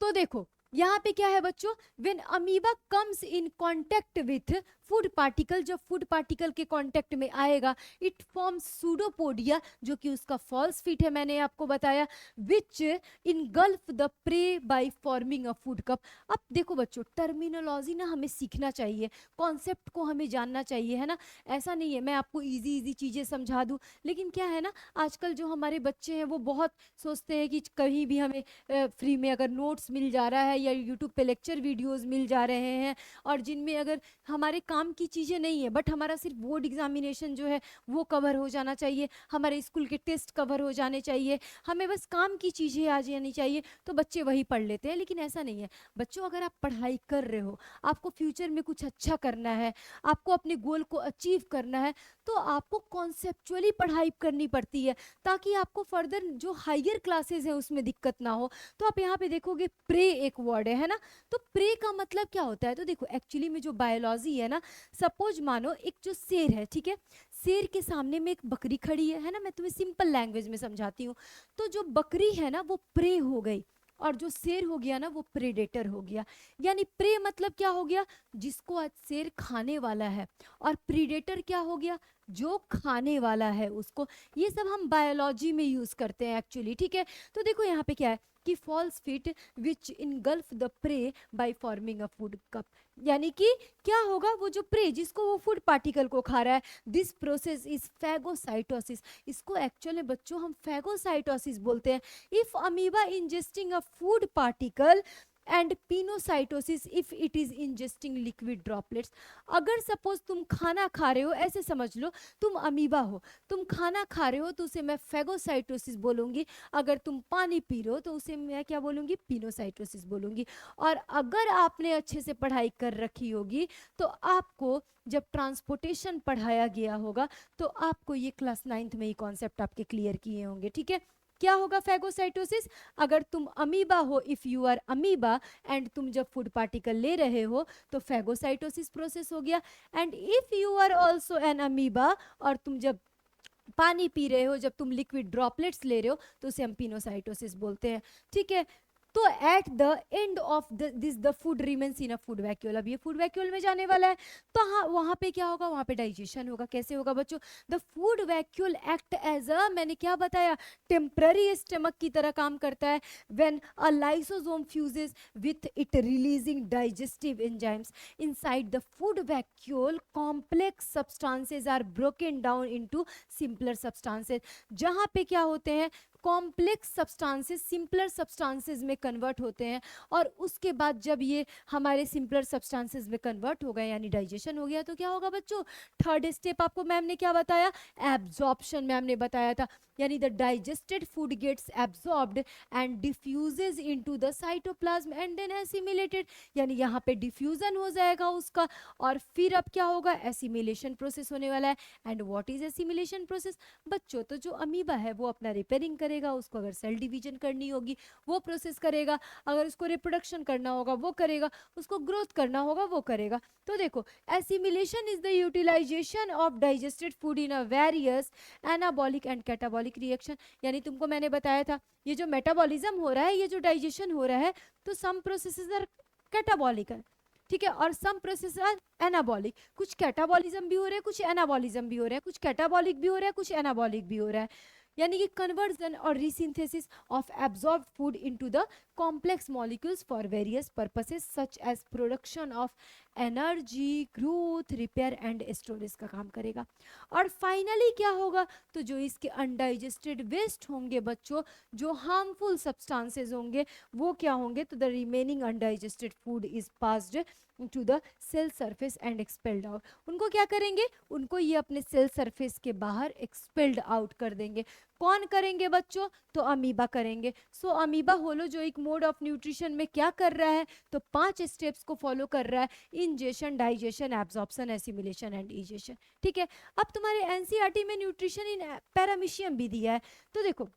तो देखो, यहाँ पे क्या है बच्चों, when amoeba comes in contact with food particle, जब फूड पार्टिकल के कांटेक्ट में आएगा, इट फॉर्म्स सूडोपोडिया, जो कि उसका फॉल्स फीट है, मैंने आपको बताया, which engulf the prey by forming a food cup. अब देखो बच्चों, टर्मिनोलॉजी ना हमें सीखना चाहिए, कॉन्सेप्ट को हमें जानना चाहिए, है ना। ऐसा नहीं है मैं आपको इजी इजी चीजें समझा दूं, लेकिन क्या है ना, आजकल जो हमारे बच्चे हैं वो बहुत सोचते हैं कि कहीं भी हमें फ्री में अगर नोट्स मिल जा रहा है या यूट्यूब पे लेक्चर वीडियोस मिल जा रहे हैं, और जिनमें अगर हमारे काम की चीज़ें नहीं है, बट हमारा सिर्फ बोर्ड एग्जामिनेशन जो है वो कवर हो जाना चाहिए, हमारे स्कूल के टेस्ट कवर हो जाने चाहिए, हमें बस काम की चीज़ें आ जानी चाहिए, तो बच्चे वही पढ़ लेते हैं। लेकिन ऐसा नहीं है बच्चों, अगर आप पढ़ाई कर रहे हो, आपको फ्यूचर में कुछ अच्छा करना है, आपको अपने गोल को अचीव करना है, तो आपको कॉन्सेप्चुअली पढ़ाई करनी पड़ती है, ताकि आपको फर्दर जो हायर क्लासेस है उसमें दिक्कत ना हो। तो आप यहाँ पे देखोगे प्रे एक वर्ड है ना, तो प्रे का मतलब क्या होता है, तो देखो एक्चुअली में जो बायोलॉजी है ना, सपोज मानो एक जो शेर है, ठीक है, शेर के सामने में एक बकरी खड़ी है ना, मैं तुम्हें सिंपल लैंग्वेज में समझाती हूँ। तो जो बकरी है ना वो प्रे हो गई, और जो शेर हो गया ना वो प्रेडेटर हो गया। यानी प्रे मतलब क्या हो गया, जिसको आज शेर खाने वाला है, और प्रीडेटर क्या हो गया, जो खाने वाला है उसको। ये सब हम बायोलॉजी में यूज करते हैं एक्चुअली, ठीक है। तो देखो यहाँ पे क्या है कि false feet which engulf the prey by forming a food cup, यानी कि क्या होगा, वो जो प्रे जिसको वो फूड पार्टिकल को खा रहा है, दिस प्रोसेस इज फैगोसाइटोसिस, इसको एक्चुअल में बच्चों हम फैगोसाइटोसिस बोलते हैं। If amoeba ingesting a food particle and pinocytosis if it is ingesting liquid droplets. अगर सपोज तुम खाना खा रहे हो, ऐसे समझ लो तुम अमीबा हो, तुम खाना खा रहे हो तो उसे मैं फैगोसाइटोसिस बोलूंगी, अगर तुम पानी पी रहे हो तो उसे मैं क्या बोलूंगी, पिनोसाइटोसिस बोलूंगी। और अगर आपने अच्छे से पढ़ाई कर रखी होगी तो आपको जब ट्रांसपोर्टेशन पढ़ाया गया होगा तो आपको ये क्लास 9th में ही कॉन्सेप्ट आपके क्लियर किए होंगे, ठीक है। क्या होगा फैगोसाइटोसिस, अगर तुम अमीबा हो, if you are amoeba and तुम जब फूड पार्टिकल ले रहे हो तो फैगोसाइटोसिस प्रोसेस हो गया। And if you are also an amoeba, और तुम जब पानी पी रहे हो, जब तुम लिक्विड ड्रॉपलेट्स ले रहे हो, तो उसे हम पिनोसाइटोसिस बोलते हैं, ठीक है। तो at the end of this the food remains in a food vacuole, अब ये फूड वैक्यूल में जाने वाला है, तो हाँ वहां पे क्या होगा, वहां पे डाइजेशन होगा। कैसे होगा बच्चों, the food vacuole act as a, मैंने क्या बताया, टेम्पररी स्टमक की तरह काम करता है। When a lysosome fuses with it releasing digestive enzymes inside the food vacuole, complex substances are broken down into simpler substances. जहां पे क्या होते हैं, कॉम्प्लेक्स सब्सटेंसेस सिंपलर सब्सटेंसेस में कन्वर्ट होते हैं, और उसके बाद जब ये हमारे सिंपलर सब्सटेंसेस में कन्वर्ट हो गए यानी डाइजेशन हो गया, तो क्या होगा बच्चों, थर्ड स्टेप आपको मैम ने क्या बताया, एब्जॉर्प्शन मैम ने बताया था। यानी the digested food gets absorbed and diffuses into the cytoplasm and then assimilated, यानी यहाँ पे डिफ्यूजन हो जाएगा उसका, और फिर अब क्या होगा, एसिमिलेशन प्रोसेस होने वाला है। And what is assimilation process बच्चों, तो जो अमीबा है वो अपना रिपेयरिंग करेगा, उसको अगर सेल डिवीजन करनी होगी वो प्रोसेस करेगा, अगर उसको रिप्रोडक्शन करना होगा वो करेगा, उसको ग्रोथ करना होगा वो करेगा। तो देखो, assimilation is the utilization of digested food in a various anabolic and catabolic reaction. यानी तुमको मैंने बताया था, ये जो मेटाबॉलिज्म हो रहा है, ये जो डाइजेशन हो रहा है, तो सम प्रोसेसेस आर कैटाबॉलिक है, ठीक है, और सम प्रोसेस आर एनाबॉलिक। कुछ कैटाबॉलिज्म भी हो रहा है, कुछ एनाबॉलिज्म भी हो रहा है, कुछ कैटाबॉलिक भी हो रहा है, कुछ एनाबॉलिक भी हो रहा है। यानी कि कन्वर्जन और resynthesis of absorb food into the complex molecules for various purposes such as production of energy, growth, repair and storage का काम करेगा। और फाइनली क्या होगा, तो जो इसके अनडाइजेस्टेड वेस्ट होंगे बच्चों, जो हार्मफुल सब्सटेंसेस होंगे, वो क्या होंगे, तो the remaining undigested food is passed to the cell surface and expelled out. उनको क्या करेंगे, उनको ये अपने सेल सरफेस के बाहर एक्सपेल्ड आउट कर देंगे। कौन करेंगे बच्चों, तो अमीबा करेंगे। सो अमीबा होलो जो एक मोड ऑफ न्यूट्रिशन में क्या कर रहा है, तो 5 स्टेप्स को फॉलो कर रहा है, ingestion, digestion, absorption, assimilation and egestion, ठीक है। अब तुम्हारे एनसीईआरटी में न्यूट्रिशन इन पैरामीशियम भी दिया है, तो देखो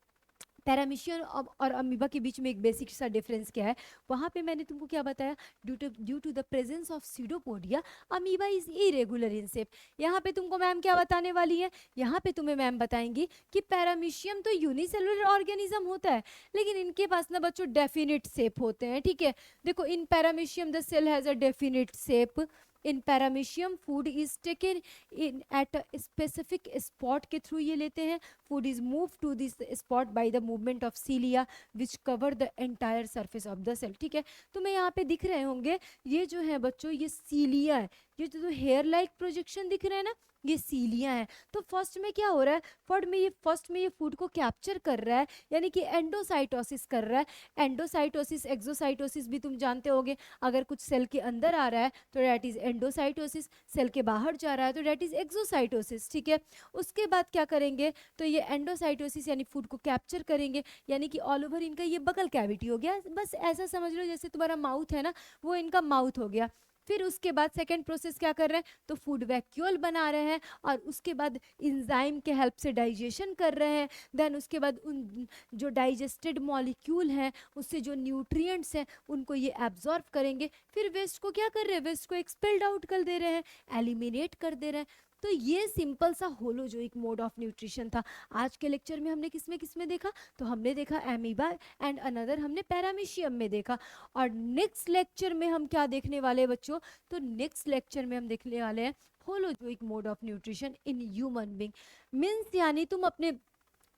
पैरामीशियम और अमीबा के बीच में एक बेसिक सा डिफरेंस क्या है, वहाँ पे मैंने तुमको क्या बताया, due to the presence of pseudopodia amoeba is irregular in shape. यहाँ पे तुमको मैम क्या बताने वाली है, यहाँ पे तुम्हें मैम बताएंगी कि पैरामीशियम तो यूनिसेलुलर ऑर्गेनिज्म होता है, लेकिन इनके पास ना बच्चों डेफिनिट शेप होते हैं, ठीक है। देखो in paramecium the cell has a definite shape. In paramecium food is taken in at a specific spot के थ्रू ये लेते हैं। food is moved to this spot by the movement of cilia which cover the entire surface of the cell। ठीक है, तुम्हें यहाँ पे दिख रहे होंगे ये जो है बच्चों ये सीलिया है, ये जो हेयर लाइक प्रोजेक्शन दिख रहे हैं ना, ये सीलिया है। तो फर्स्ट में क्या हो रहा है, फर्स्ट में ये फूड को कैप्चर कर रहा है, यानी कि एंडोसाइटोसिस कर रहा है। एंडोसाइटोसिस एक्सोसाइटोसिस भी तुम जानते होगे, अगर कुछ सेल के अंदर आ रहा है तो दैट इज एंडोसाइटोसिस, सेल के बाहर जा रहा है तो दैट इज एक्सोसाइटोसिस, ठीक है। उसके बाद क्या करेंगे, तो ये एंडोसाइटोसिस यानी फूड को कैप्चर करेंगे, यानी कि ऑल ओवर इनका ये बकल कैविटी हो गया, बस ऐसा समझ लो जैसे तुम्हारा माउथ है ना, वो इनका माउथ हो गया। फिर उसके बाद सेकेंड प्रोसेस क्या कर रहे हैं, तो फूड वैक्यूल बना रहे हैं और उसके बाद इंजाइम के हेल्प से डाइजेशन कर रहे हैं। देन उसके बाद उन जो डाइजेस्टेड मॉलिक्यूल हैं उससे जो न्यूट्रिएंट्स हैं उनको ये एब्जॉर्ब करेंगे, फिर वेस्ट को क्या कर रहे हैं, वेस्ट को एक्सपेल्ड आउट कर दे रहे हैं, एलिमिनेट कर दे रहे हैं। तो ये सिंपल सा होलोजोइक मोड ऑफ न्यूट्रिशन था। आज के लेक्चर में हमने किसमें देखा, तो हमने देखा एमीबा एंड अनदर हमने पैरामीशियम में देखा। और नेक्स्ट लेक्चर में हम क्या देखने वाले हैं बच्चों, तो नेक्स्ट लेक्चर में हम देखने वाले हैं holozoic mode of nutrition in human being. Means यानी तुम अपने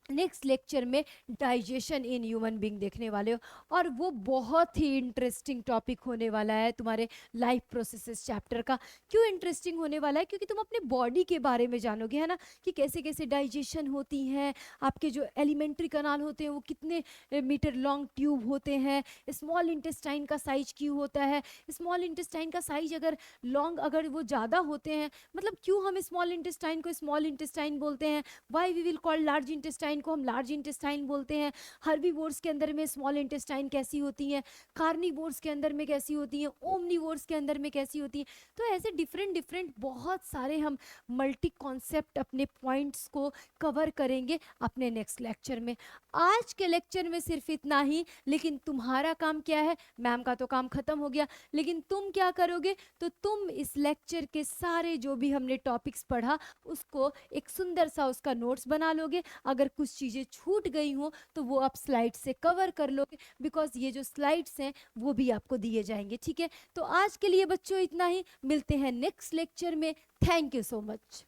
नेक्स्ट लेक्चर में डाइजेशन इन ह्यूमन बीइंग देखने वाले हो, और वो बहुत ही इंटरेस्टिंग टॉपिक होने वाला है तुम्हारे लाइफ प्रोसेसेस चैप्टर का। क्यों इंटरेस्टिंग होने वाला है, क्योंकि तुम अपने बॉडी के बारे में जानोगे, है ना, कि कैसे कैसे डाइजेशन होती है, आपके जो एलिमेंट्री कनाल होते हैं वो कितने मीटर लॉन्ग ट्यूब होते हैं, स्मॉल इंटेस्टाइन का साइज क्यों होता है, स्मॉल इंटेस्टाइन का साइज अगर लॉन्ग अगर वो ज़्यादा होते हैं, मतलब क्यों हम स्मॉल इंटेस्टाइन को स्मॉल इंटेस्टाइन बोलते हैं, why we will call large intestine को हम लार्ज इंटेस्टाइन बोलते हैं, हर्बीवोर्स के अंदर में स्मॉल इंटेस्टाइन कैसी होती हैं, कार्निवोर्स के अंदर में कैसी होती हैं, ओमनिवोर्स के अंदर में कैसी होती हैं। तो ऐसे डिफरेंट बहुत सारे हम मल्टी कॉन्सेप्ट अपने पॉइंट्स को कवर करेंगे अपने नेक्स्ट लेक्चर में। आज के लेक्चर में सिर्फ इतना ही, लेकिन तुम्हारा काम क्या है, मैम का तो काम खत्म हो गया, लेकिन तुम क्या करोगे, तो तुम इस लेक्चर के सारे जो भी हमने टॉपिक्स पढ़ा उसको एक सुंदर सा उसका नोट्स बना लोगे। अगर कुछ चीज़ें छूट गई हो तो वो आप स्लाइड से कवर कर लोगे, बिकॉज ये जो स्लाइड्स हैं वो भी आपको दिए जाएंगे, ठीक है। तो आज के लिए बच्चों इतना ही, मिलते हैं नेक्स्ट लेक्चर में। Thank you so much.